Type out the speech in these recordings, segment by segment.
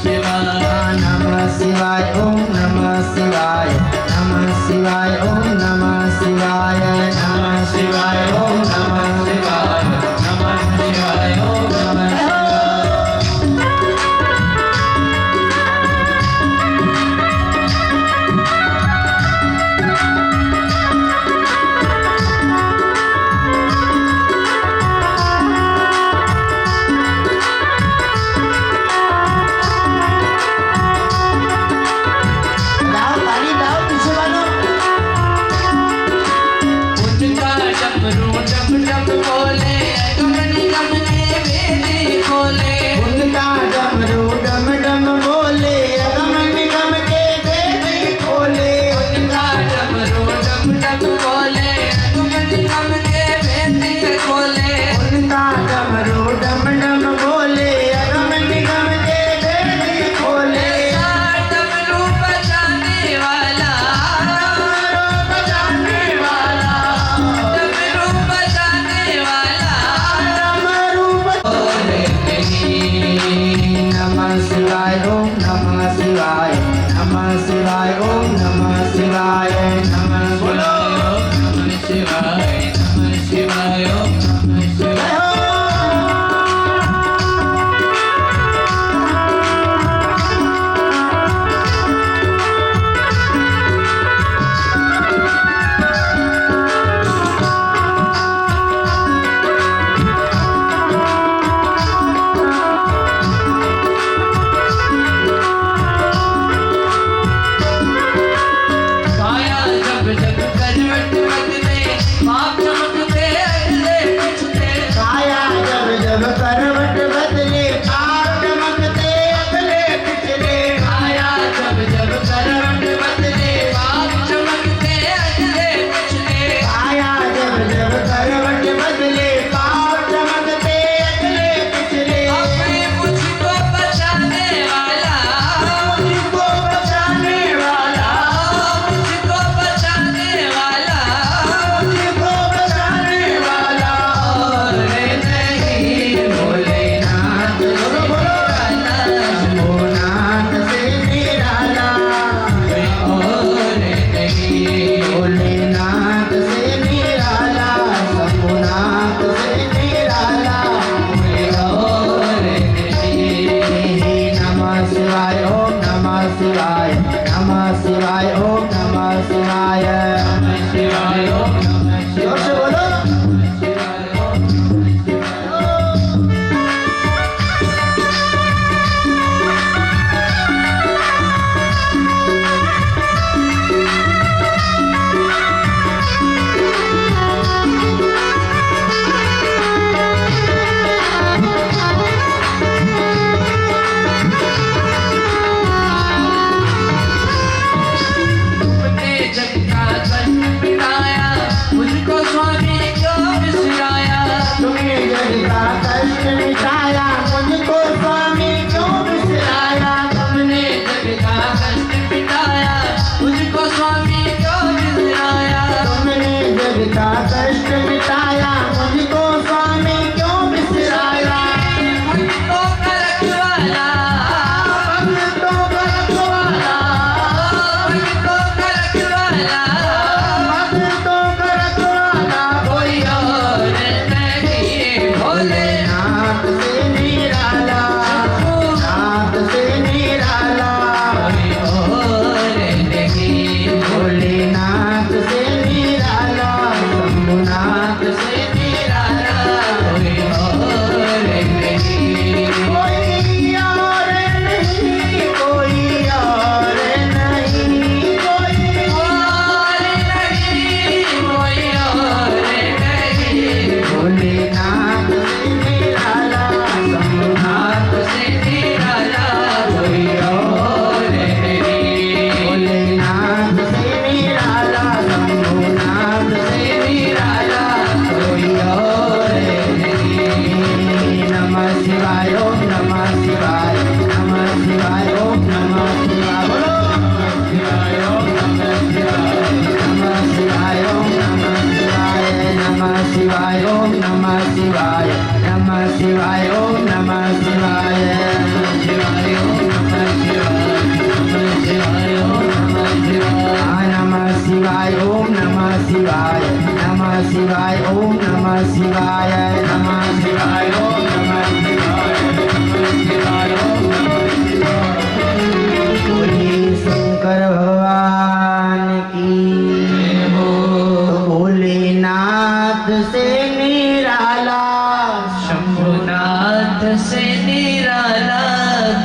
शिवाय नमः शिवाय ओम नमः शिवाय नमः शिवाय ओम नमः शिवाय नमः शिवाय ओम नमः शिवाय नमः शिवाय ओम नमः शिवाय।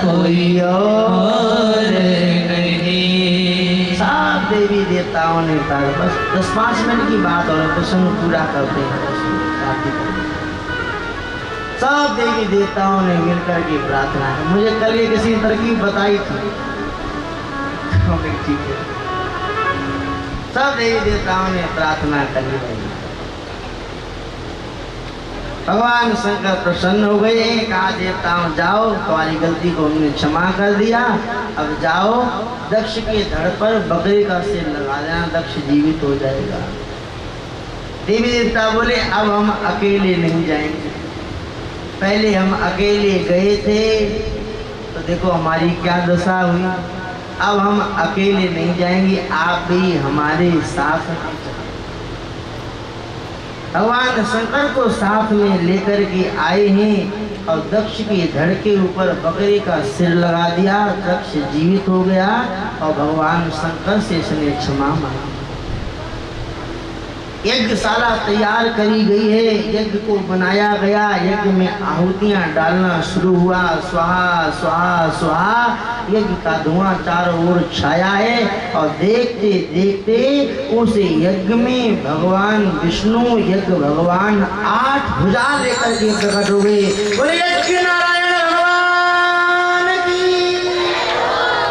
कोई और नहीं। सब देवी देवताओं ने कहा बस 10-5 मिनट की बात और प्रसंग पूरा करते हैं। सब देवी देवताओं ने मिलकर के प्रार्थना की। मुझे कल ये किसी तरकीब बताई थी, ठीक है। सब देवी देवताओं ने प्रार्थना करी है। भगवान शंकर प्रसन्न हो गए, कहा देवताओं जाओ, तुम्हारी गलती को हमने क्षमा कर दिया, अब जाओ दक्ष के धड़ पर बकरे का सिर लगा देना, दक्ष जीवित हो जाएगा। देवी देवता बोले अब हम अकेले नहीं जाएंगे, पहले हम अकेले गए थे तो देखो हमारी क्या दशा हुई, अब हम अकेले नहीं जाएंगे, आप भी हमारे साथ। भगवान शंकर को साथ में लेकर के आए हैं और दक्ष की धड़ के ऊपर बकरे का सिर लगा दिया, दक्ष जीवित हो गया और भगवान शंकर से इसने क्षमा मांगी। यज्ञशाला तैयार करी गई है, यज्ञ को बनाया गया, यज्ञ में आहुतियां डालना शुरू हुआ, स्वाहा स्वाहा स्वाहा। यज्ञ का धुआं चारों ओर छाया है और देखते देखते उस यज्ञ में भगवान विष्णु, यज्ञ भगवान 8 भुजा लेकर के प्रकट हो गए। बोले यज्ञ नारायण भगवान की।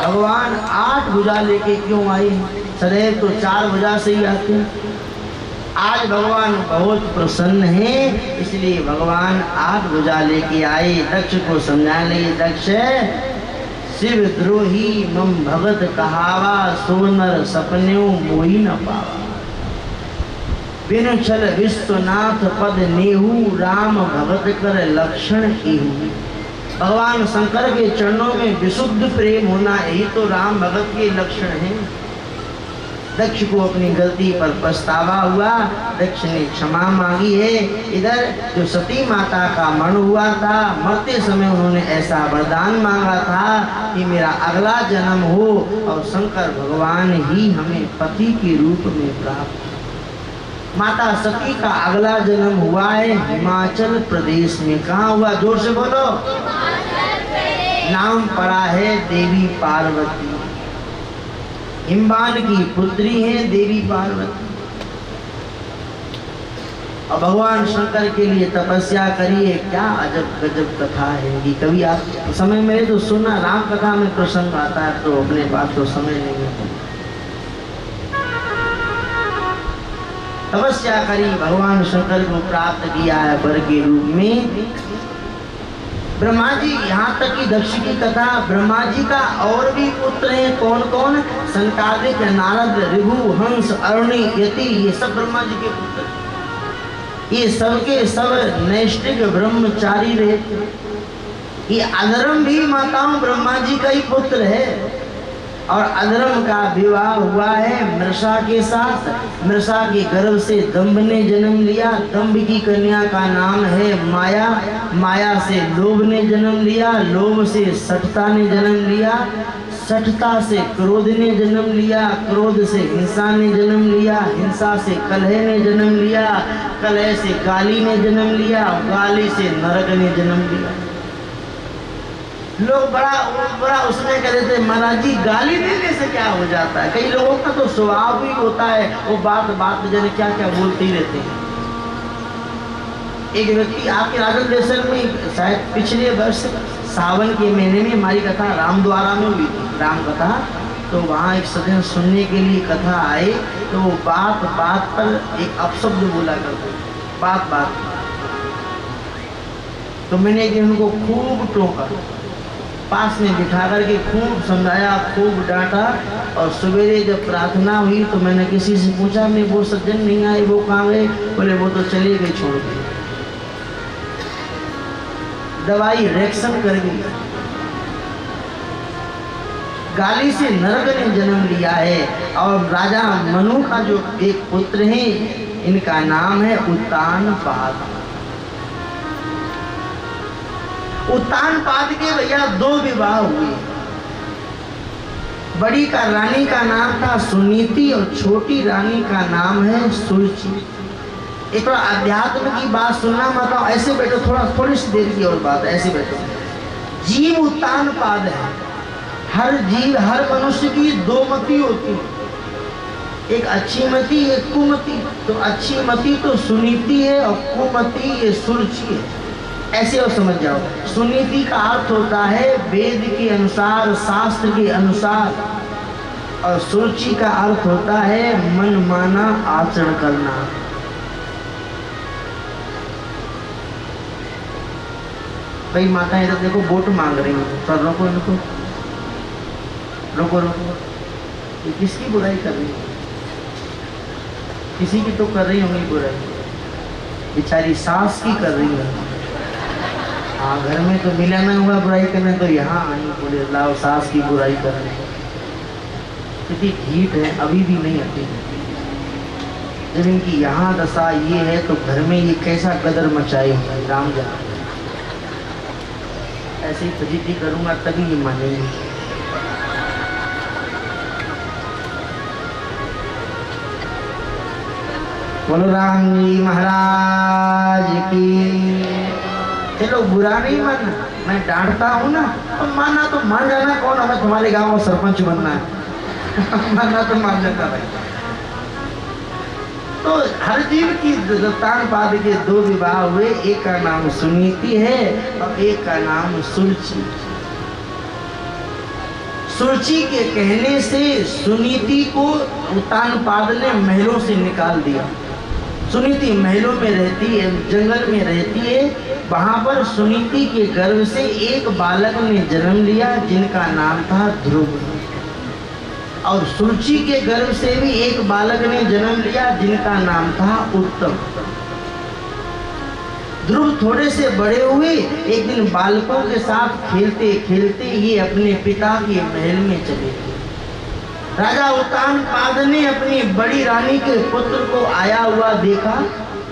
भगवान 8 भुजा लेके क्यों आए? सदैव तो 4 भुजा से ही आते हैं। आज भगवान बहुत प्रसन्न है, इसलिए भगवान 8 भुजा लेके आए। दक्ष को समझाने लगे, दक्ष शिव द्रोही मम भगत कहावा, सोनर सपन्यों मोही न पावा। बिनु छल विश्वनाथ पद नेहू, राम भगत कर लक्षण एहू। भगवान शंकर के चरणों में विशुद्ध प्रेम होना, यही तो राम भगत के लक्षण है। दक्ष को अपनी गलती पर पछतावा हुआ, दक्ष ने क्षमा मांगी है। इधर जो सती माता का मरण हुआ था, मरते समय उन्होंने ऐसा वरदान मांगा था कि मेरा अगला जन्म हो और शंकर भगवान ही हमें पति के रूप में प्राप्त। माता सती का अगला जन्म हुआ है हिमाचल प्रदेश में। कहाँ हुआ? जोर से बोलो। नाम पड़ा है देवी पार्वती। हिमवान की पुत्री है देवी पार्वती। और भगवान शंकर के लिए तपस्या करिए, क्या अजब गजब कथा है कि कभी आप समय मिले तो सुनना। राम कथा में प्रसंग आता है तो अपने बात तो समय नहीं मिलता। तपस्या करी, भगवान शंकर को प्राप्त किया है वर के रूप में। ब्रह्मा जी, यहाँ तक कि दक्ष की कथा, ब्रह्मा जी का और भी पुत्र हैं। कौन कौन? संकादिक, नारद, ऋभु, हंस, अरुणि, यति, ये सब ब्रह्मा जी के पुत्र। ये सबके सब नैष्ठिक ब्रह्मचारी रहे। ये अधर्म भी माताओं ब्रह्मा जी का ही पुत्र है और अधर्म का विवाह हुआ है मृषा के साथ। मृषा के गर्भ से दंभ ने जन्म लिया। दंभ की कन्या का नाम है माया। माया से लोभ ने जन्म लिया। लोभ से सठता ने जन्म लिया। सठता से क्रोध ने जन्म लिया। क्रोध से हिंसा ने जन्म लिया। हिंसा से कलह ने जन्म लिया। कलह से गाली ने जन्म लिया। गाली से नरक ने जन्म लिया। लोग बड़ा उसमें कह देते महाराज जी गाली देने से क्या हो जाता है। कई लोगों का तो स्वभाव ही होता है, वो बात जने क्या क्या बोलते ही रहते हैं। एक व्यक्ति आपके राजन में शायद पिछले वर्ष सावन के महीने में हमारी कथा रामद्वारा में हुई थी, राम कथा। तो वहाँ एक सज्जन सुनने के लिए कथा आए तो वो बात बात पर एक अपशब्द बोला करते, बात बात। तो मैंने एक दिन उनको खूब टोका, पास में बिठा करके खूब समझाया, खूब डांटा। और सवेरे जब प्रार्थना हुई तो मैंने किसी से पूछा, मैं वो सज्जन नहीं आए, वो कहाँ गए? बोले वो तो चले गए छोड़ के, दवाई रिएक्शन कर गई। गाली से नरक ने जन्म लिया है। और राजा मनु का जो एक पुत्र है, इनका नाम है उत्तानपाद। उत्तानपाद के भैया 2 विवाह हुए। बड़ी का रानी का नाम था सुनीति और छोटी रानी का नाम है सुरुचि। एक थोड़ा अध्यात्म की बात सुनना, मतलब ऐसे बैठो, थोड़ी सी देर की और बात, ऐसे बैठो। जीव उत्तान पाद है। हर जीव, हर मनुष्य की दो मति होती है, एक अच्छी मति, एक कुमति। तो अच्छी मति तो सुनीति है और कुमति ये सुरुचि है। ऐसे और समझ जाओ, सुनीति का अर्थ होता है वेद के अनुसार, शास्त्र के अनुसार, और सुरुचि का अर्थ होता है मनमाना आचरण करना। भाई माता है तो देखो वोट मांग रही है, तो रोको इनको, रोको रोको, ये किसकी बुराई कर रही है? किसी की तो कर रही होंगी बुराई, बेचारी सास की कर रही है। हाँ, घर में तो मिला ना हुआ बुराई करने, तो यहाँ आई बोले लाओ सास की बुराई करने। कितनी ढीठ है, अभी भी नहीं आती। जब इनकी यहाँ दशा ये है तो घर में ये कैसा कदर मचाए राम जान। ऐसे ही फजीती करूंगा तभी ये मानेंगे। बोलो राम जी महाराज की। चलो बुरा नहीं मानना, मैं डांटता हूँ ना, और मानना तो मान जाना। कौन हमें तुम्हारे गांव में सरपंच बनना है मानना तो मान जाता भाई। तो हर जीव की उत्तान पाद के दो विवाह हुए, एक का नाम सुनीति है और एक का नाम सुरुचि। सुरुचि के कहने से सुनीति को उत्तान पाद ने महलों से निकाल दिया। सुनीति महलों में रहती है, जंगल में रहती है। वहां पर सुनीति के गर्भ से एक बालक ने जन्म लिया जिनका नाम था ध्रुव, और सुरुचि के गर्भ से भी एक बालक ने जन्म लिया जिनका नाम था उत्तम। ध्रुव थोड़े से बड़े हुए, एक दिन बालकों के साथ खेलते खेलते ये अपने पिता के महल में चले गए। राजा उत्तान पाद ने अपनी बड़ी रानी के पुत्र को आया हुआ देखा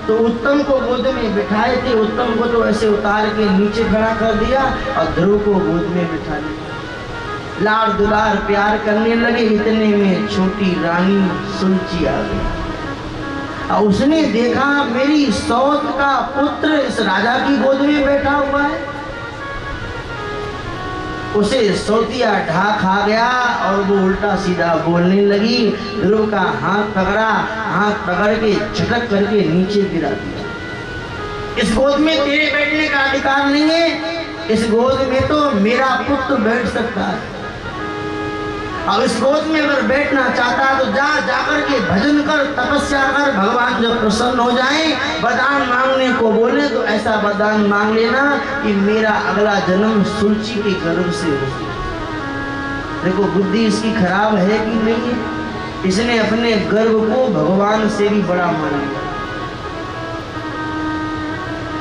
तो उत्तम को गोद में बिठाए थे। उत्तम को तो ऐसे उतार के नीचे खड़ा कर दिया और ध्रुव को गोद में बिठा लिया। लाड़ दुलार प्यार करने लगे। इतने में छोटी रानी सुरुचि आ गई और उसने देखा मेरी सौत का पुत्र इस राजा की गोद में बैठा हुआ है। उसे सौतिया ढा खा गया और वो उल्टा सीधा बोलने लगी। ध्रुव का हाथ पकड़ा, हाथ पकड़ के झटक करके नीचे गिरा दिया। इस गोद में तेरे बैठने का अधिकार नहीं है, इस गोद में तो मेरा पुत्र बैठ सकता है। अब इस गोद में अगर बैठना चाहता है तो जाकर के भजन कर, तपस्या कर। भगवान जब प्रसन्न हो जाए, वरदान मांगने को बोले तो ऐसा वरदान मांग लेना कि मेरा अगला जन्म सुरुचि के गर्भ से हो। देखो बुद्धि इसकी खराब है कि नहीं है। इसने अपने गर्भ को भगवान से भी बड़ा मान लिया।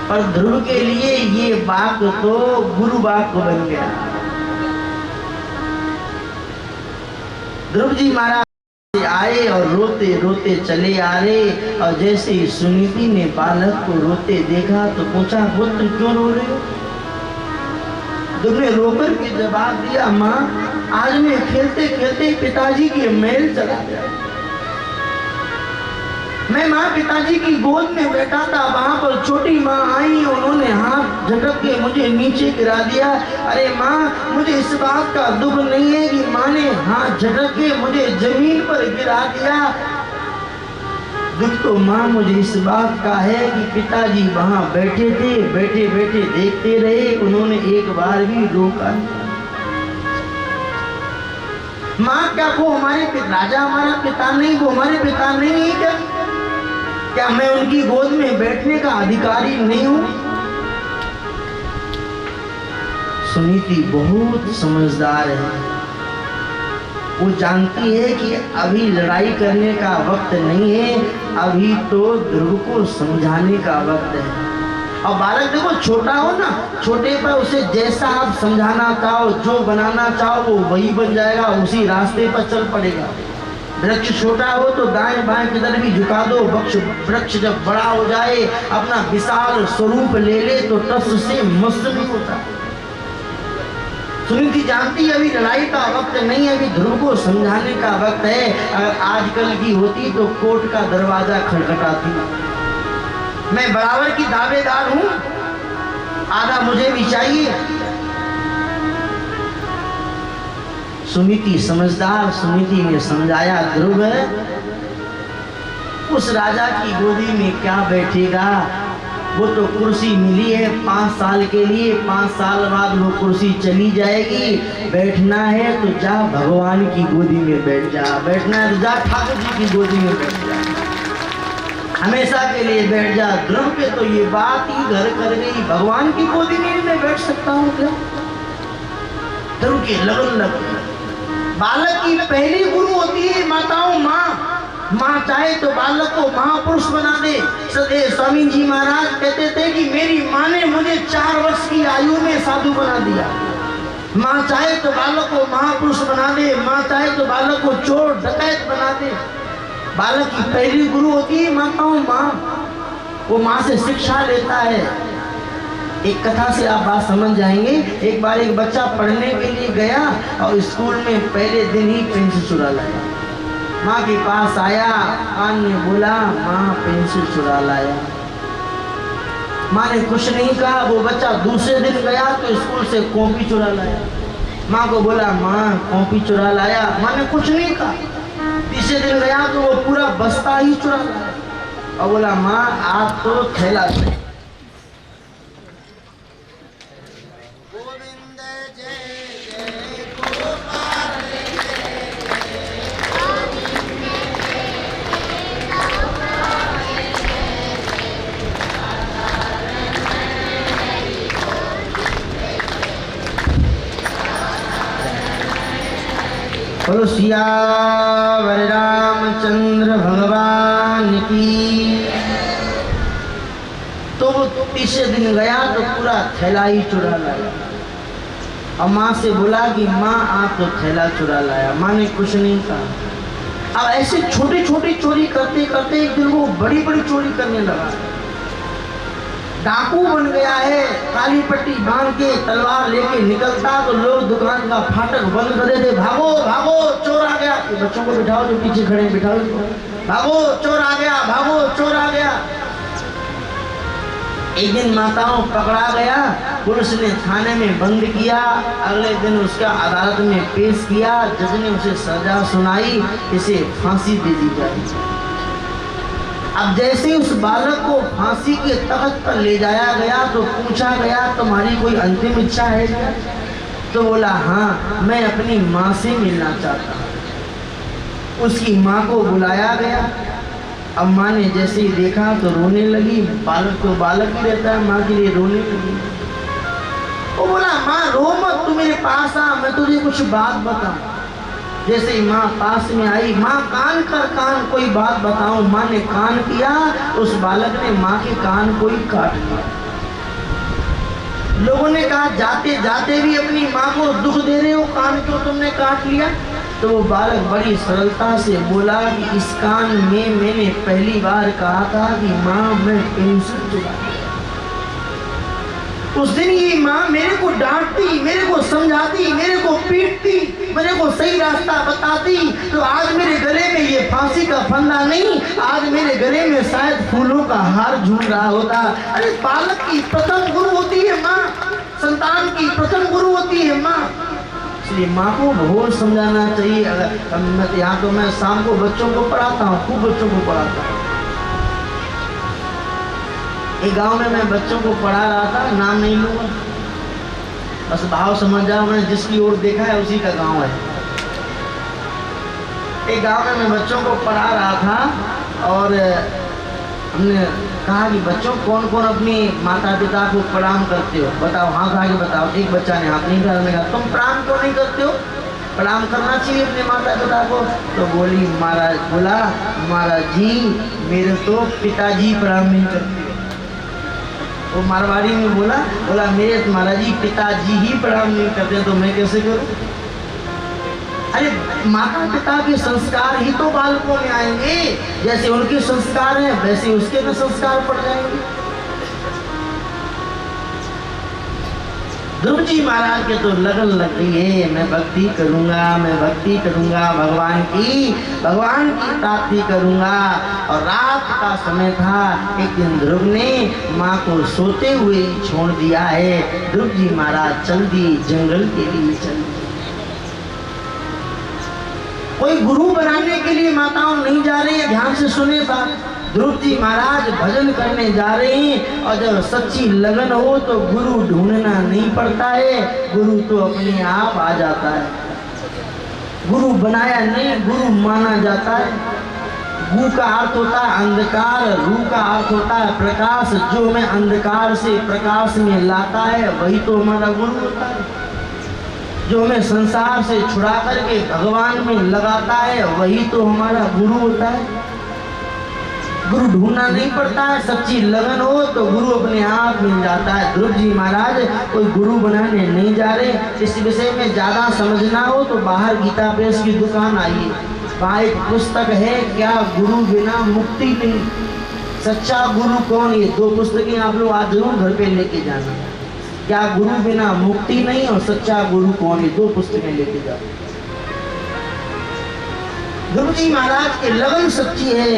पर ध्रुव के लिए ये बात तो गुरु बात बन गया। ध्रुव जी महाराज आए और रोते रोते चले आ रहे, और जैसे ही सुनीति ने बालक को रोते देखा तो पूछा पुत्र क्यों रो रहे हो? ध्रुव ने रोकर के जवाब दिया, माँ आज मैं खेलते खेलते पिताजी के महल चला गया। मैं माँ पिताजी की गोद में बैठा था, वहां पर छोटी माँ आई, उन्होंने हाथ झटक के मुझे नीचे गिरा दिया। अरे माँ मुझे इस बात का दुख नहीं है कि माँ ने हाथ झटक के मुझे जमीन पर गिरा दिया। दुख तो माँ मुझे इस बात का है कि पिताजी वहां बैठे थे, बैठे बैठे देखते रहे, उन्होंने एक बार भी रोका नहीं। माँ क्या वो हमारे राजा हमारा पिता नहीं, वो हमारे पिता नहीं है क्या मैं उनकी गोद में बैठने का अधिकारी नहीं हूं? सुनीति बहुत समझदार है। वो जानती है कि अभी लड़ाई करने का वक्त नहीं है, अभी तो ध्रुव को समझाने का वक्त है। और बालक देखो छोटा हो ना, छोटे पर उसे जैसा आप समझाना चाहो, जो बनाना चाहो वो वही बन जाएगा, उसी रास्ते पर चल पड़ेगा। वृक्ष छोटा हो तो दाएं बाएं किधर भी झुका दो, वृक्ष जब बड़ा हो जाए, अपना विशाल स्वरूप ले ले तो टस से मस्त नहीं होता। सुनीति जानती है अभी लड़ाई का वक्त नहीं है, अभी ध्रुव को समझाने का वक्त है। अगर आजकल की होती तो कोर्ट का दरवाजा खटखटाती। मैं बराबर की दावेदार हूं, आधा मुझे भी चाहिए। सुनीति समझदार, सुनीति ने समझाया ध्रुव उस राजा की गोदी में क्या बैठेगा, वो तो कुर्सी मिली है 5 साल के लिए, 5 साल बाद वो कुर्सी चली जाएगी। बैठना है तो जा भगवान की गोदी में बैठ जा, बैठना है तो जा ठाकुर जी की गोदी में बैठ जा, हमेशा के लिए बैठ जा। ध्रुव पे तो ये बात ही घर कर गई, भगवान की गोदी में मैं बैठ सकता हूँ क्या? ध्रुव की लगन बालक की पहली गुरु होती है माताओं, माँ। माँ चाहे तो बालक को महापुरुष बना दे। सदैव स्वामी जी महाराज कहते थे कि मेरी माँ ने मुझे 4 वर्ष की आयु में साधु बना दिया। माँ चाहे तो बालक को महापुरुष बना दे, माँ चाहे तो बालक को चोर डकैत बना दे। बालक की पहली गुरु होती है माताओं, माँ। वो माँ से शिक्षा लेता है। एक कथा से आप बात समझ जाएंगे। एक बार एक बच्चा पढ़ने के लिए गया और स्कूल में पहले दिन ही पेंसिल चुरा लाया। माँ के पास आया, कान में बोला माँ पेंसिल चुरा लाया। माँ ने कुछ नहीं कहा। वो बच्चा दूसरे दिन गया तो स्कूल से कॉपी चुरा लाया। माँ को बोला माँ कॉपी चुरा लाया। माँ ने कुछ नहीं कहा। तीसरे दिन गया तो वो पूरा बस्ता ही चुरा लाया और बोला माँ आप तो थैला से। बोलो सियावर रामचंद्र भगवान की। तो वो तीसरे दिन गया तो पूरा थैला ही चुरा लाया और माँ से बोला कि माँ आप तो थैला चुरा लाया। माँ ने कुछ नहीं कहा। अब ऐसे छोटी छोटी चोरी करते करते एक दिन वो बड़ी बड़ी चोरी करने लगा। डाकू बन गया है। काली पट्टी बांध के तलवार लेके निकलता तो लोग दुकान का फाटक बंद कर देते। भागो भागो चोर आ गया। बच्चों को बिठाओ जो पीछे खड़े बिठाओ। भागो चोर आ गया, भागो चोर आ गया। एक दिन माताओं पकड़ा गया। पुलिस ने थाने में बंद किया। अगले दिन उसका अदालत में पेश किया। जज ने उसे सजा सुनाई, इसे फांसी दे दी जाए। अब जैसे उस बालक को फांसी के तख्त पर ले जाया गया तो पूछा गया तुम्हारी कोई अंतिम इच्छा है क्या? तो बोला हाँ मैं अपनी माँ से मिलना चाहता हूँ। उसकी माँ को बुलाया गया। अब माँ ने जैसे ही देखा तो रोने लगी। बालक तो बालक ही रहता है, माँ के लिए रोने लगी। वो बोला माँ रो मत, तू मेरे पास आ, मैं तुझे कुछ बात बताऊं। जैसे ही माँ पास में आई, माँ कान कर कान कोई बात बताऊं। माँ ने कान किया, उस बालक ने माँ के कान को ही काट दिया। लोगों ने कहा जाते जाते भी अपनी माँ को दुख दे रहे हो, कान क्यों तुमने काट लिया? तो वो बालक बड़ी सरलता से बोला कि इस कान में मैंने पहली बार कहा था कि माँ मैं पेंसिल चुरा। उस दिन ये माँ मेरे को डांटती, मेरे को समझाती, मेरे को पीटती, मेरे को सही रास्ता बताती तो आज मेरे गले में ये फांसी का फंदा नहीं, आज मेरे गले में शायद फूलों का हार झूम रहा होता। अरे बालक की प्रथम गुरु होती है माँ, संतान की प्रथम गुरु होती है माँ। इसलिए माँ को बहुत समझाना चाहिए। अगर यहाँ तो मैं शाम को बच्चों को पढ़ाता हूँ, खूब बच्चों को पढ़ाता हूँ। एक गांव में मैं बच्चों को पढ़ा रहा था, नाम नहीं लूंगा, बस भाव समझ जाओ। मैंने जिसकी ओर देखा है उसी का गांव है। एक गांव में मैं बच्चों को पढ़ा रहा था और हमने कहा कि बच्चों कौन कौन अपनी माता पिता को प्रणाम करते हो, बताओ। हाथ आगे बताओ। एक बच्चा ने हाथ नहीं कहा। मैंने कहा तुम प्रणाम क्यों नहीं करते हो? प्रणाम करना चाहिए अपने माता पिता को। तो बोला महाराज जी मेरे तो पिताजी प्रणाम नहीं करते। वो मारवाड़ी में बोला मेरे महाराज जी पिताजी ही प्रणाम नहीं करते तो मैं कैसे करूं? अरे माता पिता के संस्कार ही तो बालकों में आएंगे। जैसे उनके संस्कार हैं वैसे उसके भी संस्कार पड़ जाएंगे। ध्रुव जी महाराज के तो लगन लग गई है, मैं भक्ति करूंगा, मैं भक्ति करूंगा भगवान की प्राप्ति करूंगा। और रात का समय था। एक दिन ध्रुव ने माँ को सोते हुए ही छोड़ दिया है। ध्रुव जी महाराज चल दिए, जंगल के लिए चल दिए। कोई गुरु बनाने के लिए माताओं नहीं जा रही है। ध्यान से सुने बात। ध्रुव जी महाराज भजन करने जा रहे हैं और जब सच्ची लगन हो तो गुरु ढूंढना नहीं पड़ता है, गुरु तो अपने आप आ जाता है। गुरु बनाया नहीं, गुरु माना जाता है। गु का अर्थ होता है अंधकार, रू का अर्थ होता है प्रकाश। जो हमें अंधकार से प्रकाश में लाता है वही तो हमारा गुरु होता है। जो हमें संसार से छुड़ा करके भगवान में लगाता है वही तो हमारा गुरु होता है। गुरु ढूंढना नहीं पड़ता है, सच्ची लगन हो तो गुरु अपने आप मिल जाता है। ध्रुव जी महाराज कोई गुरु बनाने नहीं जा रहे। इस विषय में ज्यादा समझना हो तो बाहर गीता प्रेस की दुकान आइए, वहाँ एक पुस्तक है, क्या गुरु बिना मुक्ति नहीं, सच्चा गुरु कौन, ये 2 पुस्तकें आप लोग आज जरूर घर पे लेके जाना। क्या गुरु बिना मुक्ति नहीं और सच्चा गुरु कौन, ये 2 पुस्तकें लेके जाओ। ध्रुव जी महाराज की लगन सच्ची है,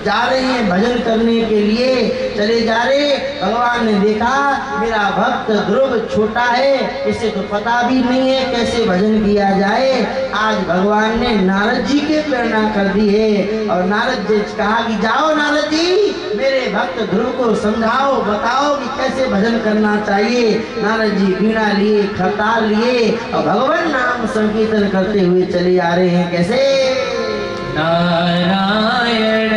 जा रहे हैं भजन करने के लिए, चले जा रहे। भगवान ने देखा मेरा भक्त ध्रुव छोटा है, इसे तो पता भी नहीं है कैसे भजन किया जाए। आज भगवान ने नारद जी के प्रेरणा कर दी है और नारद जी कहा कि जाओ नारद जी मेरे भक्त ध्रुव को समझाओ, बताओ कि कैसे भजन करना चाहिए। नारद जी वीणा लिए, खरताल लिए और भगवान नाम संकीर्तन करते हुए चले आ रहे हैं। कैसे? नारायण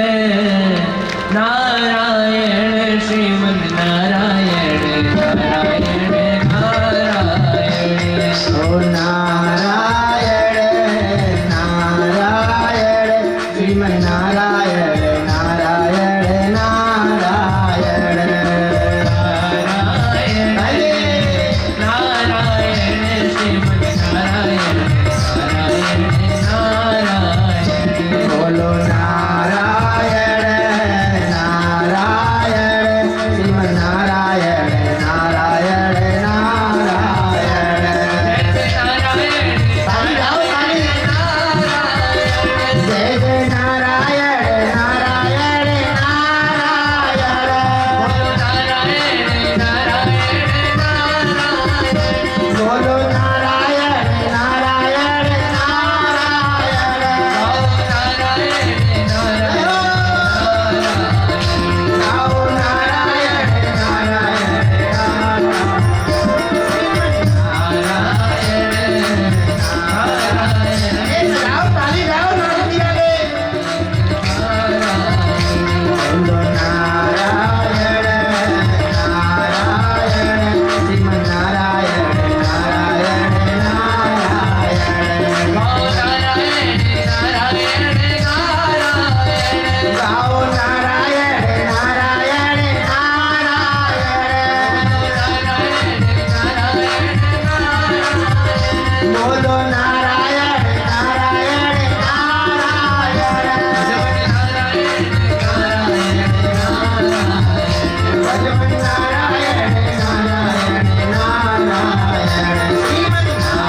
नारायण श्रीमन नारायण नारायण नारायण ओ नारायण नारायण श्रीमन नारायण नारायण नारायण नारायण नारायण श्रीमन नारायण नारायण नारायण बोलो नारायण नारायण श्रीमन नारायण नारायण नारायण। ताली जाओ ताली। जय जय नारायण नारायण नारायण। बोलो नारायण नारायण नारायण। आओ नारायण नारायण जाओ ताली जाओ नारद जी आगे। बोलो नारायण नारायण श्रीमन नारायण नारायण नारायण। गाओ नारायण नारायण नारायण। बोलो नारायण नारायण नारायण। भजन नारायण नारायण नारायण। श्रीमन नारायण श्रीमन नारायण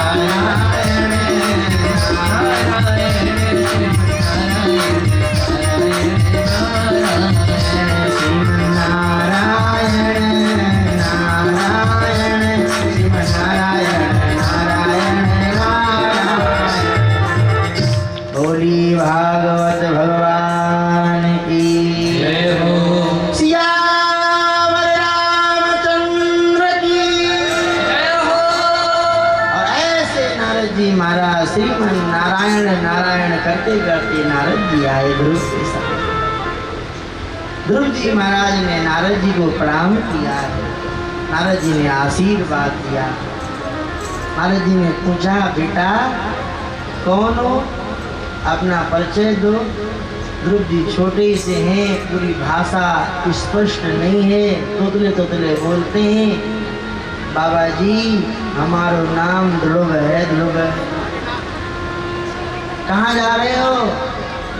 नारायण श्रीमन नारायण नारायण नारायण। बोली भागवत भगवान की जय हो। सियावर रामचंद्र की। जय हो। और ऐसे नारद जी महाराज श्रीमन नारायण नारायण करते करते नारद जी आए ध्रुव के साथ। ध्रुव जी महाराज ने नारद जी को प्रणाम किया। नारद जी ने आशीर्वाद दिया। नारद जी ने पूछा बेटा कौन हो, अपना परिचय दो। ध्रुव जी छोटे से हैं, पूरी भाषा स्पष्ट नहीं है, तोतले तोतले बोलते हैं। बाबा जी हमारो नाम ध्रुव है, ध्रुव। कहाँ जा रहे हो?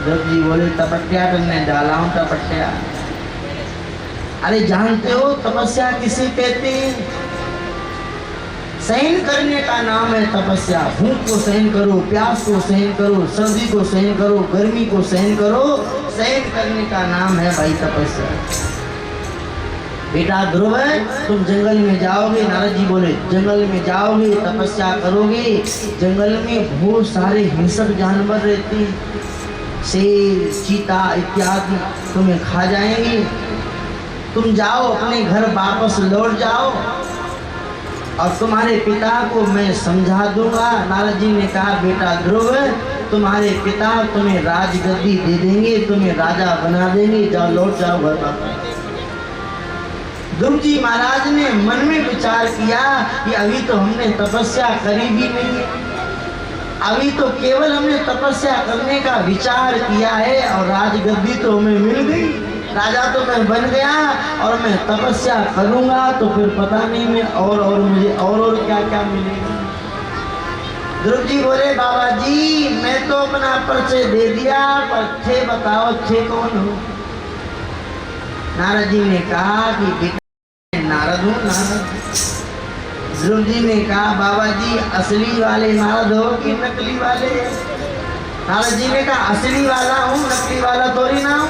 ध्रुव जी बोले तपस्या करने जा रहा हूँ, तपस्या। अरे जानते हो तपस्या किसे कहते हैं? सहन करने का नाम है तपस्या। भूख को सहन करो, प्यास को सहन करो, सर्दी को सहन करो, गर्मी को सहन करो, सहन करने का नाम है भाई तपस्या। बेटा ध्रुव तुम जंगल में जाओगे। नारद जी बोले जंगल में जाओगे, तपस्या करोगे, जंगल में बहुत सारे हिंसक जानवर रहते हैं, शेर चीता इत्यादि तुम्हें खा जाएंगे। तुम जाओ अपने घर वापस लौट जाओ और तुम्हारे पिता को मैं समझा दूंगा। नारद जी ने कहा बेटा ध्रुव तुम्हारे पिता तुम्हें राजगद्दी दे देंगे, तुम्हें राजा बना देंगे, जाओ लौट जाओ घर वापस। ध्रुव जी महाराज ने मन में विचार किया कि अभी तो हमने तपस्या करी भी नहीं है, अभी तो केवल हमने तपस्या करने का विचार किया है और राजगद्दी तो हमें मिल गई, राजा तो मैं बन गया और मैं तपस्या करूंगा तो फिर पता नहीं मैं और मुझे और क्या क्या मिलेगा। ध्रुव जी बोले बाबा जी मैं तो अपना परिचय दे दिया, पर थे बताओ थे कौन हो। नारद जी ने कहा कि नारद हूँ नारद। ध्रुव जी ने कहा बाबा जी असली वाले नारद हो कि नकली वाले। नारद जी ने कहा असली वाला हूँ, नकली वाला थोड़ी ना हूँ,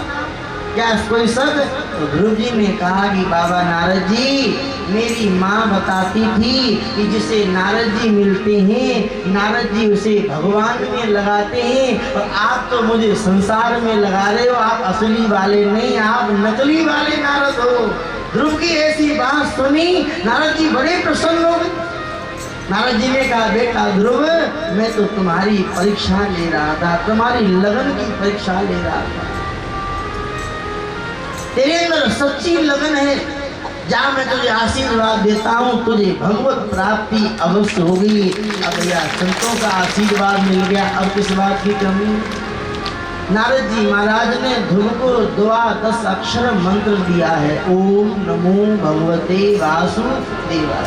क्या कोई शक। तो ध्रुव जी ने कहा कि बाबा नारद जी मेरी माँ बताती थी कि जिसे नारद जी मिलते हैं नारद जी उसे भगवान में लगाते हैं, और आप तो मुझे संसार में लगा रहे हो, आप असली वाले नहीं आप नकली वाले नारद हो। ध्रुव की ऐसी बात सुनी नारद जी बड़े प्रसन्न हो गए। नारद जी ने कहा बेटा ध्रुव मैं तो तुम्हारी परीक्षा ले रहा था, तुम्हारी लगन की परीक्षा ले रहा था, तेरे अंदर सच्ची लगन है, जा मैं तुझे आशीर्वाद देता हूँ, तुझे भगवत प्राप्ति अवश्य होगी। अब भैया संतों का आशीर्वाद मिल गया, अब किस बात की कमी। नारद जी महाराज ने ध्रुव को 10 अक्षर मंत्र दिया है, ओम नमो भगवते वासुदेवाय।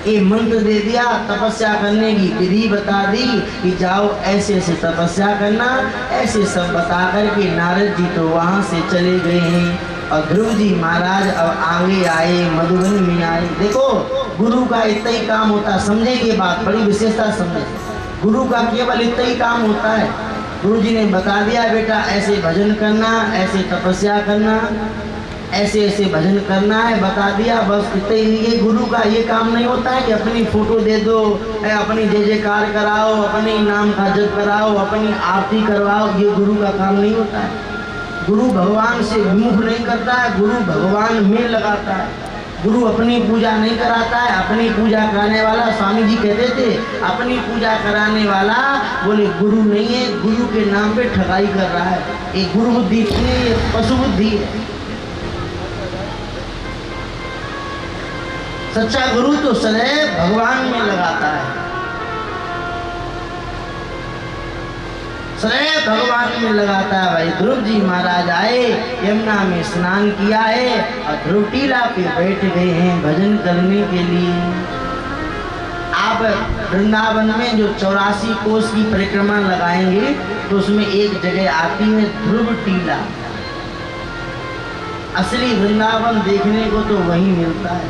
ये मंत्र दे दिया, तपस्या करने की विधि बता दी कि जाओ ऐसे ऐसे तपस्या करना, ऐसे सब बता करके नारद जी तो वहाँ से चले गए हैं। और ध्रुव जी महाराज अब आगे आए, मधुबन में आए। देखो गुरु का इतना ही काम होता है, समझे ये बात बड़ी विशेषता समझे, गुरु का केवल इतना ही काम होता है। गुरु जी ने बता दिया बेटा ऐसे भजन करना, ऐसे तपस्या करना, ऐसे ऐसे भजन करना है, बता दिया बस इतना ही। ये गुरु का ये काम नहीं होता है कि अपनी फोटो दे दो, अपनी जय जयकार कराओ, अपने नाम का जप कराओ, अपनी आरती करवाओ, ये गुरु का काम नहीं होता है। गुरु भगवान से विमुख नहीं करता है, गुरु भगवान में लगाता है। गुरु अपनी पूजा नहीं कराता है, अपनी पूजा कराने वाला, स्वामी जी कहते थे अपनी पूजा कराने वाला बोले गुरु नहीं है, गुरु के नाम पे ठगाई कर रहा है। ये गुरु बुद्धि नहीं है, ये पशु बुद्धि है। सच्चा गुरु तो सदैव भगवान में लगाता है, सदैव भगवान में लगाता है। भाई ध्रुव जी महाराज आए, यमुना में स्नान किया है और ध्रुव टीला पे बैठ गए हैं भजन करने के लिए। आप वृंदावन में जो 84 कोस की परिक्रमा लगाएंगे तो उसमें एक जगह आती है ध्रुव टीला। असली वृंदावन देखने को तो वहीं मिलता है,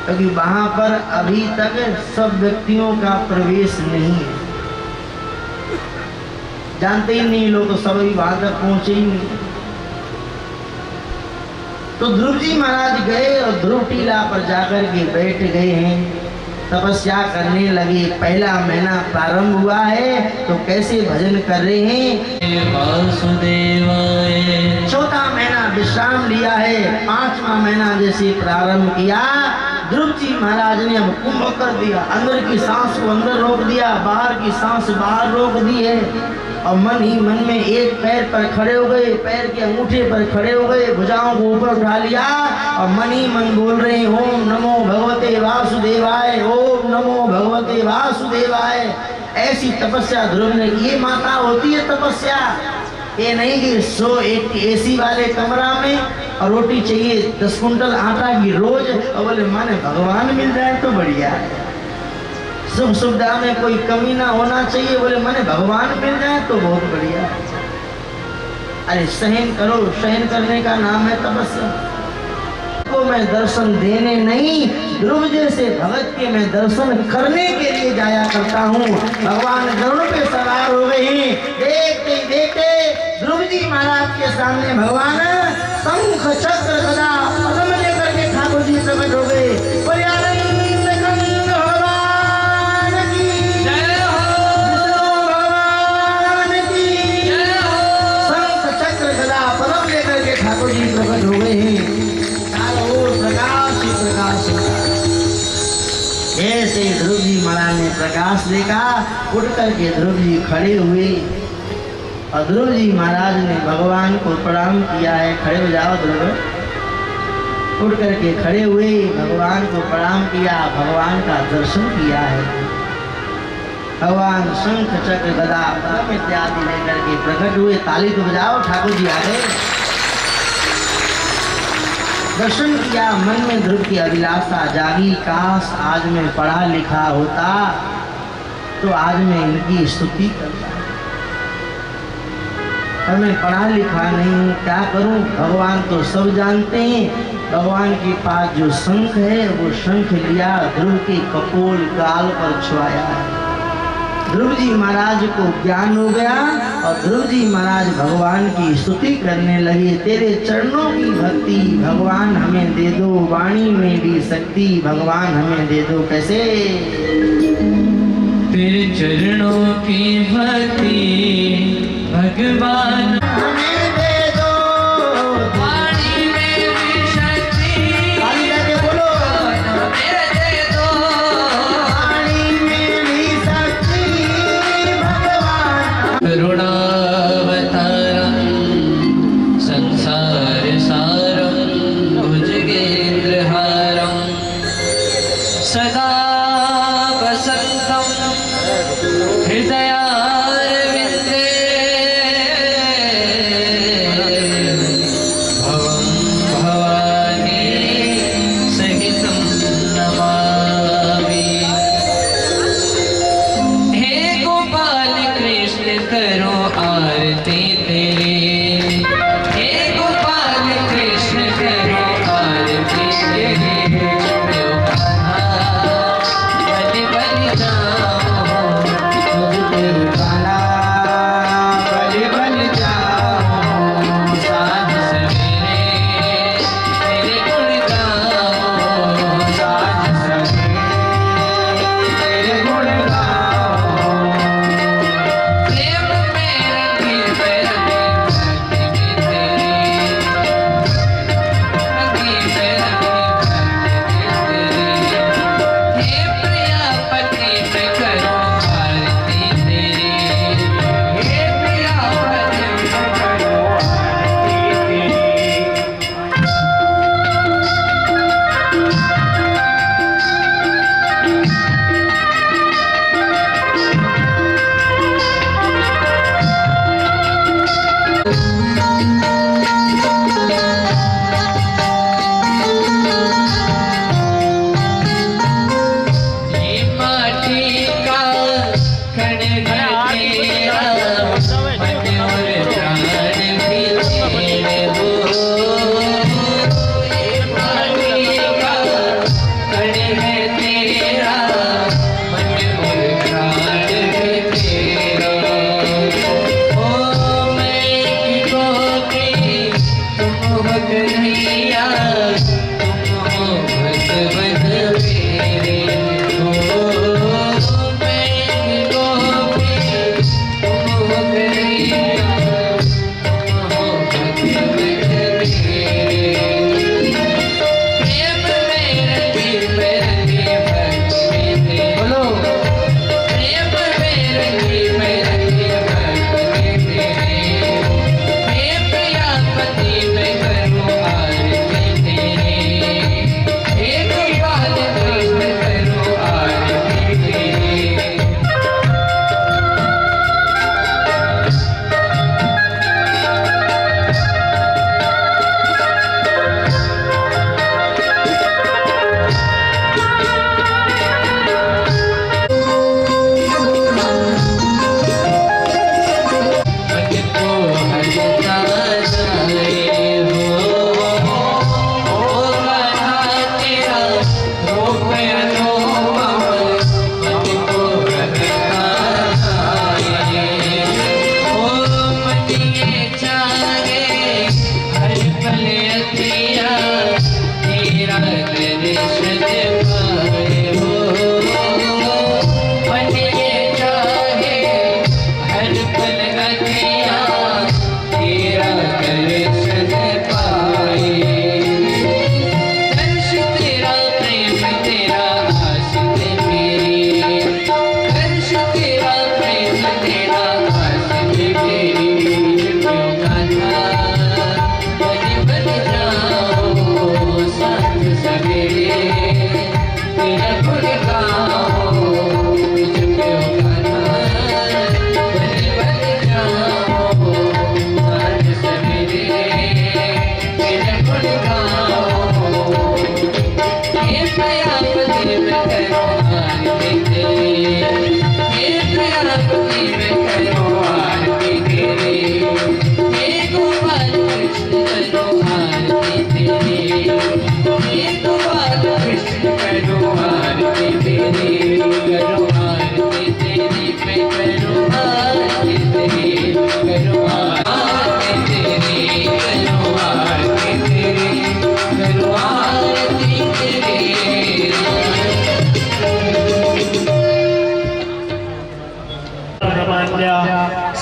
क्योंकि वहां पर अभी तक सब व्यक्तियों का प्रवेश नहीं है, जानते ही नहीं लोग, तो सभी वहां तक पहुंचे ही नहीं। तो ध्रुव जी महाराज गए और ध्रुव टीला पर जाकर के बैठ गए हैं, तपस्या करने लगे। पहला महीना प्रारंभ हुआ है तो कैसे भजन कर रहे हैं, वासुदेवाय। चौथा महीना विश्राम लिया है, 5वां महीना जैसे प्रारंभ किया, ध्रुव जी महाराज ने अब कुंभ कर दिया, अंदर की सांस को अंदर रोक दिया, बाहर की सांस बाहर रोक दी है, और मन ही मन में एक पैर पर खड़े हो गए, पैर के अंगूठे पर खड़े हो गए, भुजाओं को ऊपर उठा लिया और मन ही मन बोल रहे हैं ओम नमो भगवते वासुदेवाय, ओम नमो भगवते वासुदेवाय। ऐसी तपस्या ध्रुव ने की। ये माता होती है तपस्या, ये नहीं कि एक एसी वाले कमरा में और रोटी चाहिए 10 कुंटल आटा की रोज, और बोले माने भगवान मिल जाए तो बढ़िया है, सुख सुविधा में कोई कमी ना होना चाहिए, बोले माने भगवान मिल जाए तो बहुत बढ़िया है। अरे सहन करो, सहन करने का नाम है तपस्या। को मैं दर्शन देने नहीं, ध्रुव जैसे भगत के मैं दर्शन करने के लिए जाया करता हूँ। भगवान गरुड़ पे सवार हो गए, देखते देखते ध्रुव जी महाराज के सामने भगवान शंख चक्र गदा पद्म लेकर के ठाकुर जी प्रकट हो गए। बोले आनंद कंद भगवान की जय हो। विष्णु भगवान की जय हो। शंख चक्र गदा पद्म लेकर के ठाकुर जी प्रकट हो गए हैं। चारों ओर प्रकाश ही प्रकाश होता है। ऐसे ध्रुव जी महाराज ने प्रकाश देखा, उठ करके ध्रुव जी खड़े हुए और ध्रुव जी महाराज ने भगवान को प्रणाम किया है। खड़े हो जाओ ध्रुव। उठ करके खड़े हुए, भगवान को प्रणाम किया, भगवान का दर्शन किया है। भगवान शंख चक्र गदा पद्म इत्यादि लेकर के प्रकट हुए। ताली तो बजाओ, ठाकुर जी आ गए। दर्शन किया, मन में ध्रुव की अभिलाषा जागी, काश आज मैं पढ़ा लिखा होता तो आज मैं इनकी स्तुति करता। पर मैं पढ़ा लिखा नहीं हूँ, क्या करूँ? भगवान तो सब जानते हैं। भगवान के पास जो शंख है वो शंख लिया, ध्रुव के कपोल गाल पर छुआया है। ध्रुव जी महाराज को ज्ञान हो गया और ध्रुव जी महाराज भगवान की स्तुति करने लगे। तेरे चरणों की भक्ति भगवान हमें दे दो, वाणी में भी शक्ति भगवान हमें दे दो। कैसे? तेरे चरणों की भक्ति भगवान हमें दे दो, वाणी में भी शक्ति ताली करके बोलो, हमें दे दो। वाणी में भी शक्ति भगवान। करुणावतारं संसार सारं भुजगेन्द्रहारं सदा वसन्तं हृदयारविन्दे भवं भवानी सहितं नमामि। हे गोपाल कृष्ण करो आरती तेरी, हे गोपाल कृष्ण करो आरती तेरी। चुपयो कान्हा बलि बलि जाओ, तुझ पे काला बलि बलि जाओ, साँझ सवेरे तेरे गुण गाओ, साज सवेरे तेरे गुण गाओ। प्रेम में रंगी बेरंगी भक्ति में तेरी, रंगी बेरंगी भक्ति में तेरी। हे प्रिया पति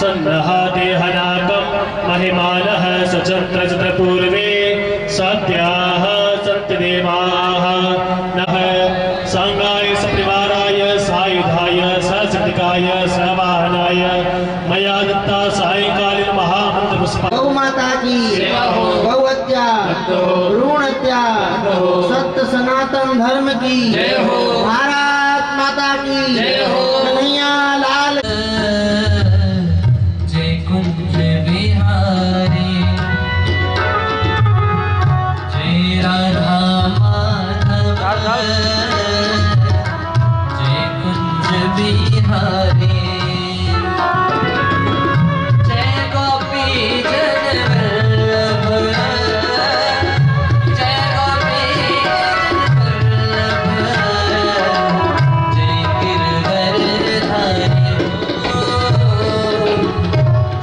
सन्नहादेहनाकं महिमानः सचन्द्रचन्द्रपूर्वे सत्याः सत्यदेवाः नः सांगाय सपरिवाराय सायुधाय सशक्तिकाय सवाहनाय मया दत्ता सायंकालीन महामंत्र पुष्पा गौ माता की सेवा हो। गौ हत्या भ्रूण हत्या सत्य सनातन धर्म की जय हो। भारत माता की जय हो। कन्हैया लाल जय कुंज बिहारी जय राधा माधव जय कुंज बिहारी जय गोपी जन वल्लभ जय गोपी जन वल्लभ जय गिरधरधारी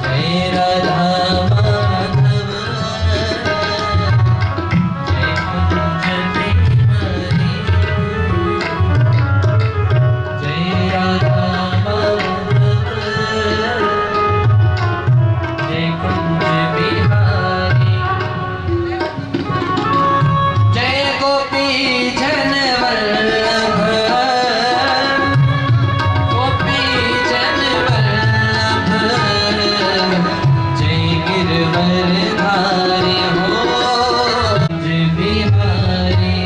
जय राधा माधव जय कुंज बिहारी जय राधा माधव जय कुंज बिहारी जय गोपी जन वल्लभ गोपी जन वल्लभ जय गिरधरधारी हो जय बिहारी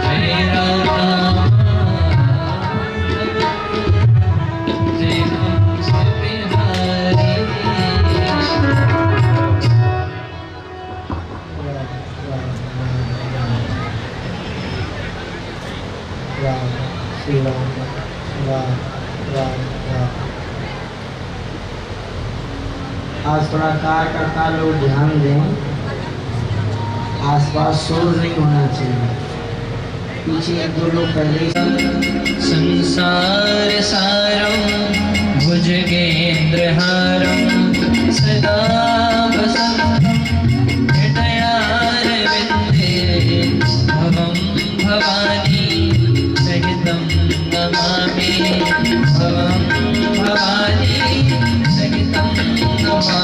जय राधा जय कुंज बिहारी राम श्री राम राम राम राम। आज थोड़ा कार्यकर्ता लोग ध्यान दें, आसपास शोर नहीं होना चाहिए। पीछे एक दो लोग पहले ही संसार सारं भुजगेन्द्रहारं सदा वसन्तं हृदयारविन्दे भवं भवानी सहितं नमामि भवं भवानी सहितं नमामि।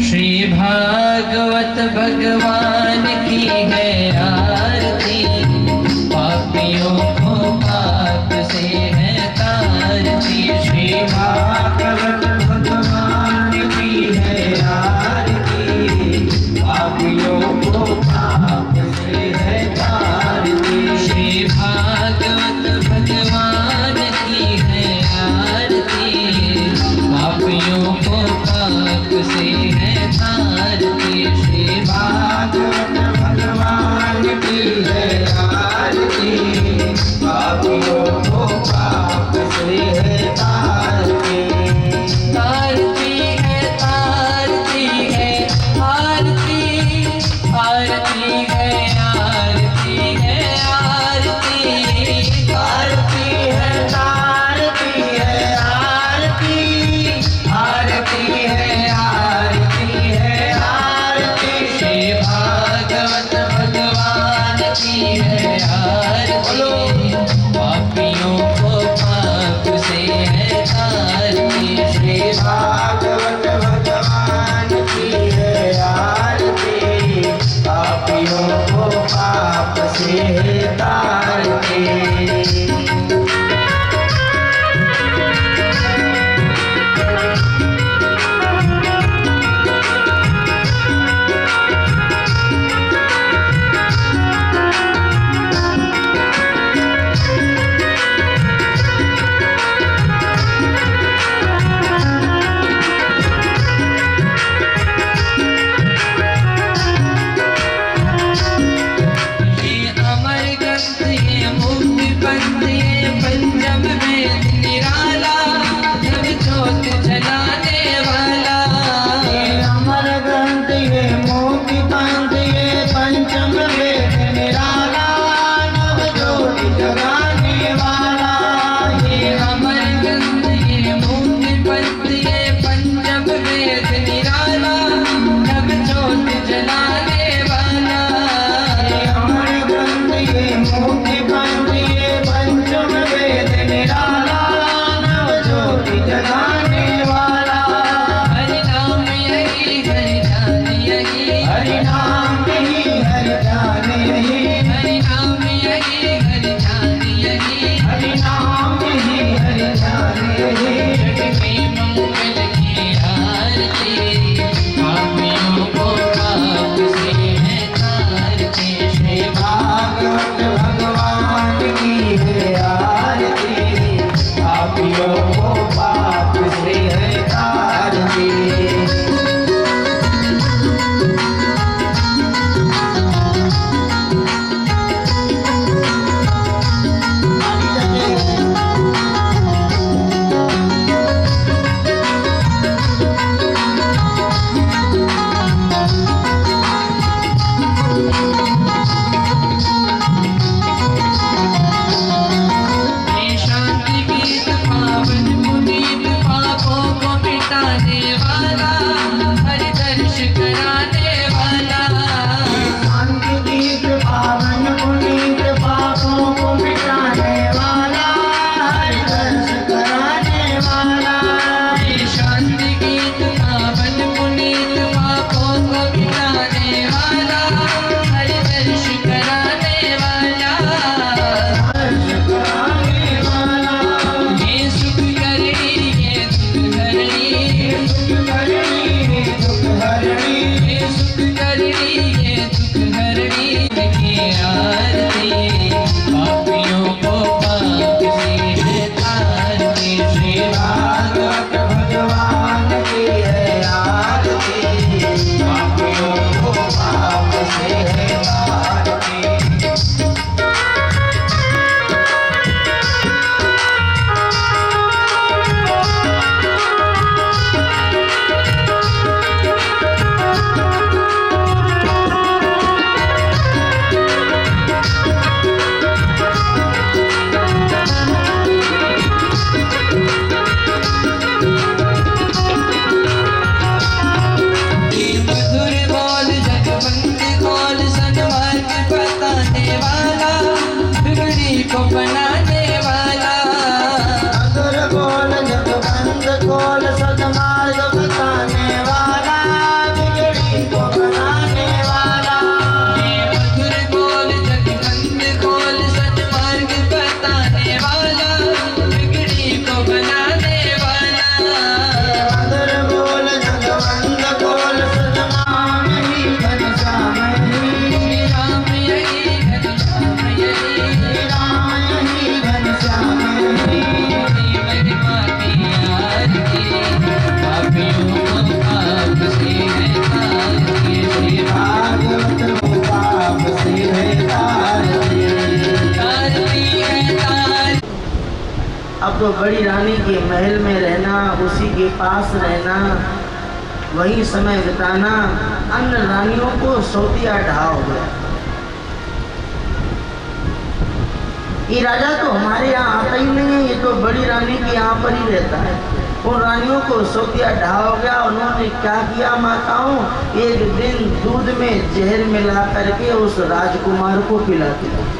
श्री भागवत भगवान की है आरती पापियों को पाप से है तारती। श्री भागवत भगवान की है आरती पापियों को पाप से है तारती। श्री भागवत भगवान की है आरती पापियों को पाप से है तारती। श्री भागवत भगवान की है आरती पापियों को पाप से है तारती। तारती है तारती है आरती आरती है आरती है आरती आरती है तारती है आरती आरती है आरती है आरती। श्री भागवत भगवान की है आरती पापियों को पाप से है तारती। श्री भागवत भगवान की है आरती पापियों को पाप से है तारती। ये अमर ग्रंथ ये मुक्ति पंथ ये पंचम वेद निराला जब ज्योत जलाने वाला। ये अमर ग्रंथ ये मोक्ति पंथ ये पंचम वेद निराला नव ज्योति जगाने वाला। ये अमर ग्रंथ ये मुक्ति पंथ ये पंचम वेद निराला जब ज्योत जलाने वाला। ये अमर ग्रंथ ये मोक्ति पंथ ये पंचम वेद निराला भागवत भगवान की है आरती, पापियों को पाप से है तारती। अब तो बड़ी रानी के महल में रहना, उसी के पास रहना, वही समय बिताना अन्य रानियों को सौतिया ढा हो गया। ये राजा तो हमारे यहाँ आता ही नहीं है, ये तो बड़ी रानी के यहाँ पर ही रहता है। उन रानियों को सौतिया ढा हो गया। उन्होंने क्या किया माताओं, एक दिन दूध में जहर मिला करके उस राजकुमार को पिला दिया।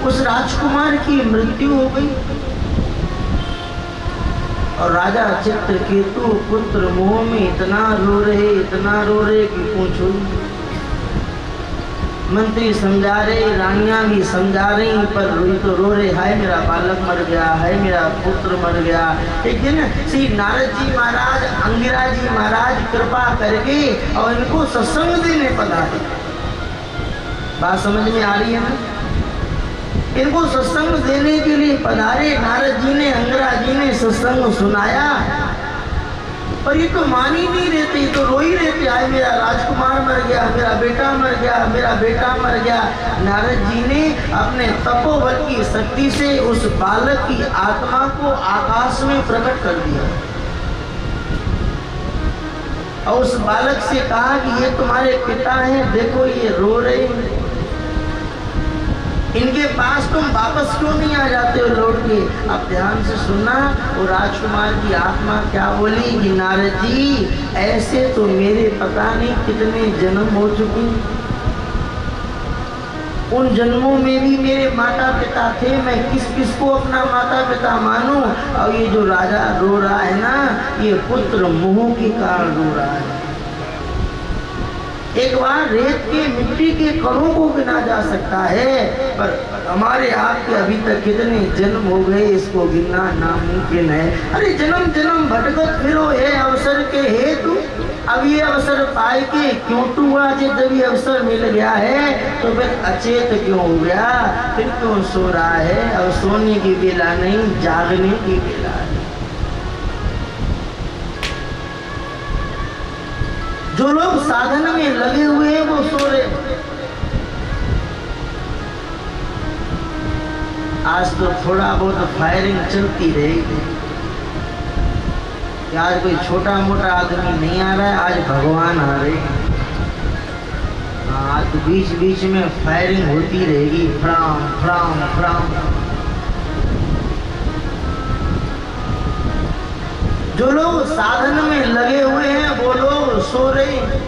उस राजकुमार की मृत्यु हो गई और राजा चित्रकेतु पुत्र मोह में इतना रो रहे कि पूछो। मंत्री समझा रहे, रानियां भी समझा रही, पर रोई तो रो रहे, हाय मेरा बालक मर गया, हाय मेरा पुत्र मर गया। एक दिन श्री नारद जी महाराज, अंगिरा जी महाराज कृपा करके और इनको सत्संग देने पधारे। बात समझ में आ रही है ना? इनको सत्संग देने के लिए पधारे। नारद जी ने, अंगिरा जी ने सत्संग सुनाया, पर ये तो मान ही नहीं रहते, तो रो ही रहते, आए मेरा राजकुमार मर गया, मेरा बेटा मर गया, मेरा बेटा मर गया। नारद जी ने अपने तपोबल की शक्ति से उस बालक की आत्मा को आकाश में प्रकट कर दिया और उस बालक से कहा कि ये तुम्हारे पिता हैं, देखो ये रो रहे हैं, इनके पास तुम वापस क्यों नहीं आ जाते हो लौट के? अब ध्यान से सुनना, वो राजकुमार की आत्मा क्या बोली कि नारद जी, ऐसे तो मेरे पता नहीं कितने जन्म हो चुके, उन जन्मों में भी मेरे माता पिता थे, मैं किस किस को अपना माता पिता मानूं? और ये जो राजा रो रहा है ना, ये पुत्र मोह के कारण रो रहा है। एक बार रेत की मिट्टी के कणों को गिना जा सकता है, पर हमारे आपके अभी तक कितने जन्म हो गए इसको गिनना नामुमकिन है। अरे जन्म जन्म भटकत फिरो है अवसर के हेतु, अब ये अवसर पाए के क्यों टूआ, जब ये अवसर मिल गया है तो फिर अचेत क्यों हो गया, फिर क्यों सो रहा है। अब सोने की बेला नहीं, जागने की बेला है। जो लोग साधन में लगे हुए हैं वो सो रहे। आज तो थोड़ा बहुत फायरिंग चलती रहेगी, आज कोई छोटा मोटा आदमी नहीं आ रहा है, आज भगवान आ रहे हैं। आज तो बीच बीच में फायरिंग होती रहेगी, फ्राम फ्राम फ्राम। जो लोग साधन में लगे हुए हैं वो लोग सो रहे हैं,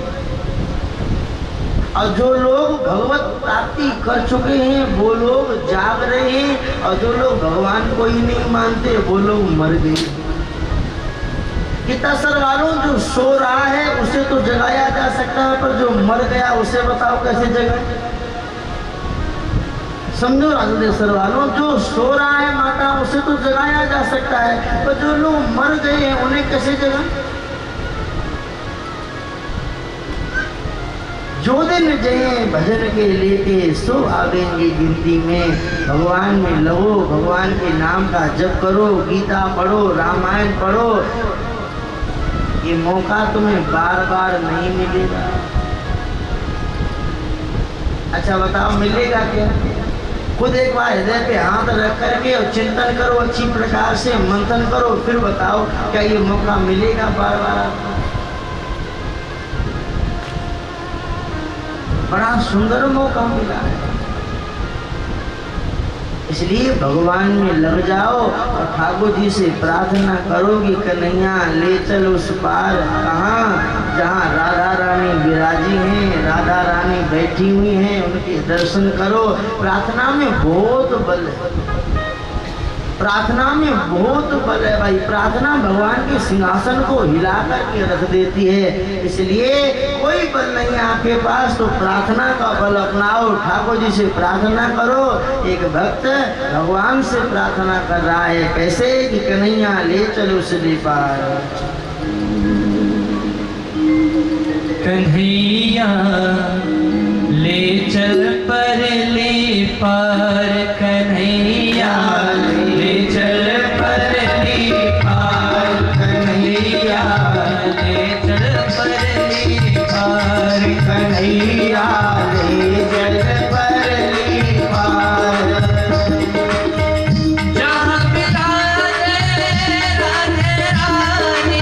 और जो लोग भगवत प्राप्ति कर चुके हैं वो लोग जाग रहे हैं, और जो लोग भगवान को ही नहीं मानते वो लोग मर गए। कितना सर वालों, जो सो रहा है उसे तो जगाया जा सकता है, पर जो मर गया उसे बताओ कैसे जगाए। समझो राजदेव वालों, जो सो रहा है माता उसे तो जगाया जा सकता है, पर जो लोग मर गए हैं उन्हें कैसे जगाए। जो दिन जय भजन के लेके सो आवेंगे गिनती में, भगवान में लगो, भगवान के नाम का जप करो, गीता पढ़ो, रामायण पढ़ो। ये मौका तुम्हें बार बार नहीं मिलेगा। अच्छा बताओ मिलेगा क्या? खुद एक बार हृदय पे हाथ रख करके और चिंतन करो, अच्छी प्रकार से मंथन करो, फिर बताओ क्या ये मौका मिलेगा बार बार आपको? बड़ा सुंदर मौका मिला है, इसलिए भगवान में लग जाओ और ठाकुर जी से प्रार्थना करो कि कन्हैया ले चल उस पार, कहाँ जहाँ राधा रानी विराजी हैं, राधा रानी बैठी हुई हैं, उनके दर्शन करो। प्रार्थना में बहुत बल है, प्रार्थना में बहुत बल है भाई। प्रार्थना भगवान के सिंहासन को हिला करके रख देती है, इसलिए कोई बल नहीं है आपके पास तो प्रार्थना का बल अपनाओ, ठाकुर जी से प्रार्थना करो। एक भक्त भगवान से प्रार्थना कर रहा है, कैसे कि कन्हैया ले चलो उस पार। कन्हैया ले चल पर ले पार, कन्हैया ले चल पर ले पार, कन्हैया ले चल पर ले पार, कन्हैया ले चल पर ले पार। जहाँ विराजे राधे रानी,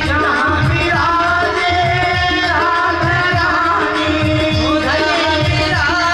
जहाँ विराजे राधे रानी, उधर विराजे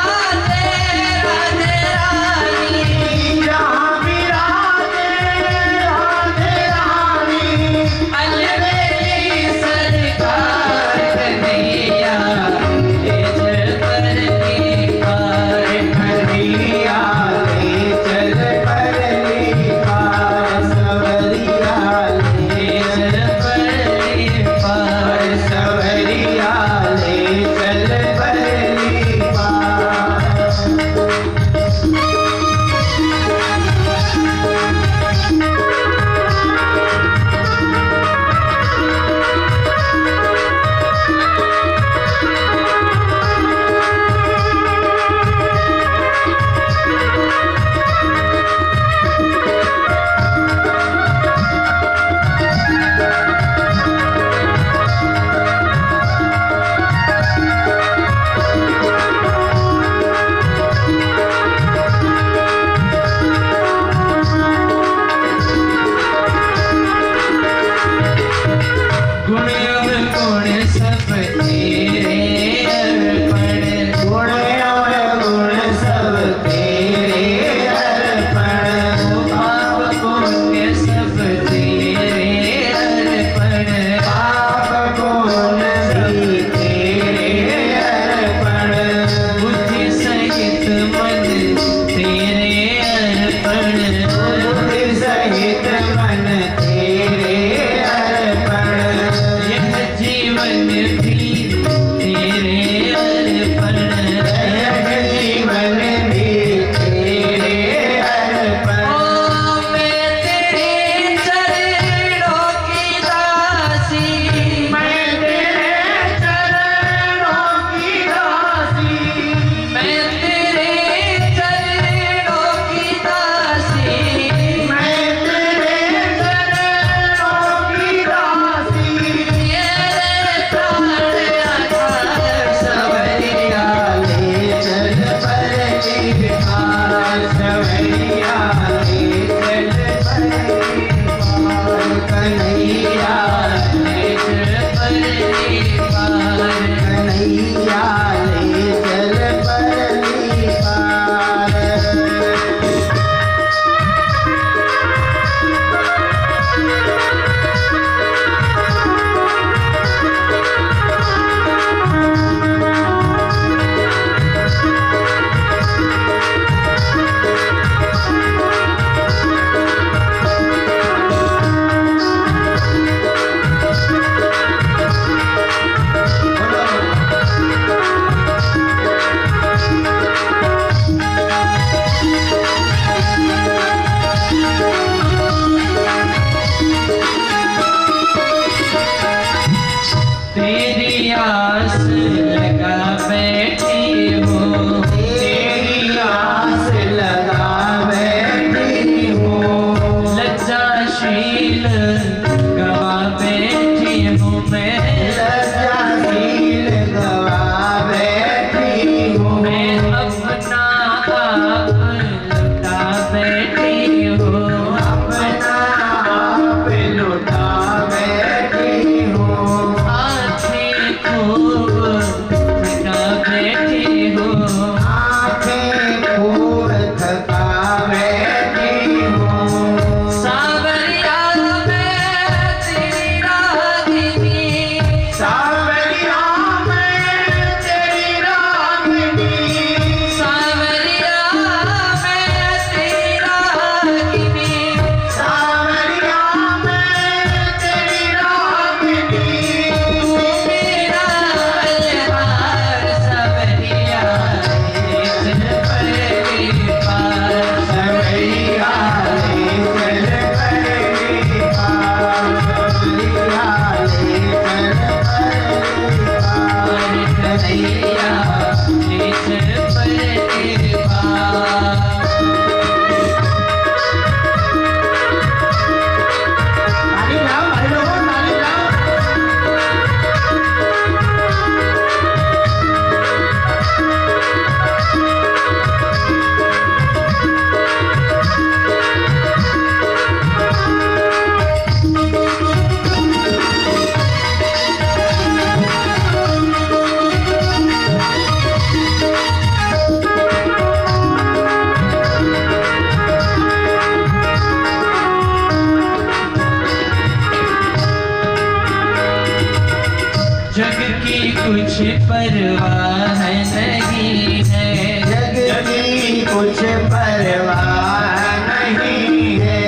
परवाह नहीं है, जग की कुछ परवाह नहीं है,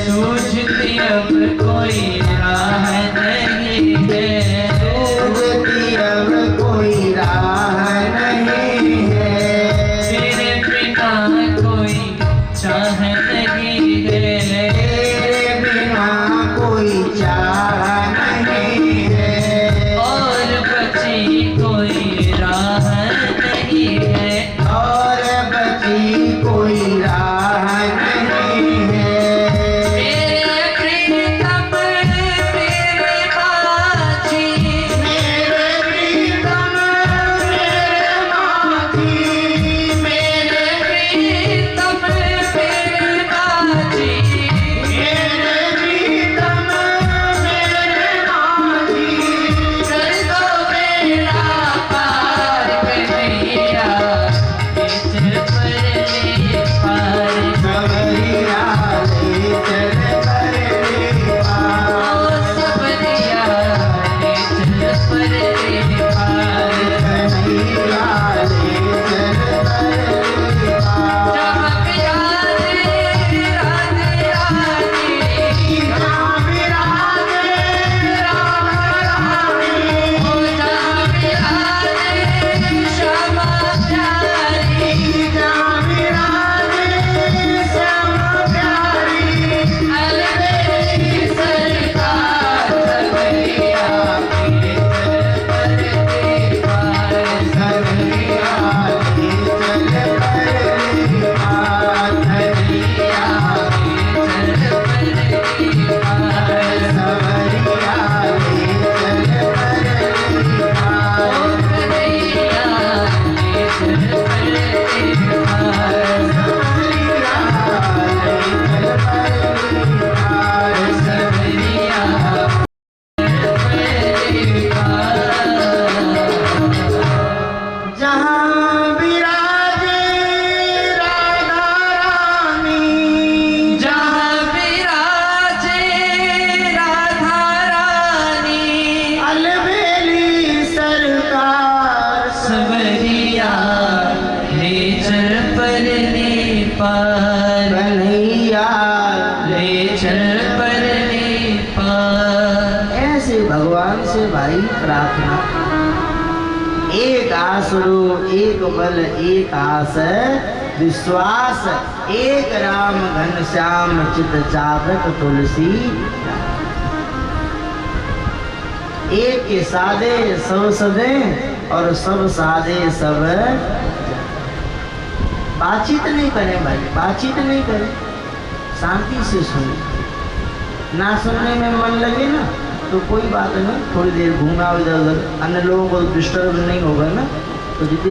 सूझती अब कोई राह नहीं है, सूझती अब कोई राह नहीं है, तेरे बिना कोई चाह नहीं है, तेरे बिना कोई चाह नहीं है, और बची कोई राह नहीं है, और बची कोई राह नहीं है। मेरे प्रीतम मेरे माझी, मेरे प्रीतम मेरे माझी, मेरे प्रीतम मेरे माझी, मेरे प्रीतम मेरे माझी, कर दो मेरा पार कन्हैया, इस पर ले पार, सबरिया ले चल परले पार, ओ सबरिया ले चल पर ले पार, कन्हैया ले चल परले पार। जहाँ प्यारे राधे रानी, जहाँ विराजे राधा रानी, ओ जहाँ प्यारे श्यामा प्यारी, जहाँ विराजे श्यामा प्यारी, अलबेली सरकार सबरिया के चल पर ले पार, कन्हैया ले चल परले पार, कन्हैया चल पर ले पार, सबरिया ले चल परले पार, ओ कन्हैया ले चल पर ले पार, सबरिया ले चल परले पार, सबरिया पर ले पार। जहाँ विराजे राधा रानी, जहाँ विराजे राधा रानी, अलबेली सरकार, सबरिया ले चल पर ले पार, कन्हैया ले चल पर ले पार। ऐसे भगवान से भाई प्रार्थना, एक आसरो एक बल एक आस विश्वास, एक राम घन श्याम चित चावक तुलसी, एक के सादे सब सदे और सब सादे सब। बातचीत नहीं करें भाई, बातचीत नहीं करें, शांति से सुने। ना सुनने में मन लगे ना तो कोई बात नहीं, थोड़ी देर घूमा इधर उधर, अन्य लोगों को डिस्टर्ब नहीं होगा ना, तो जितनी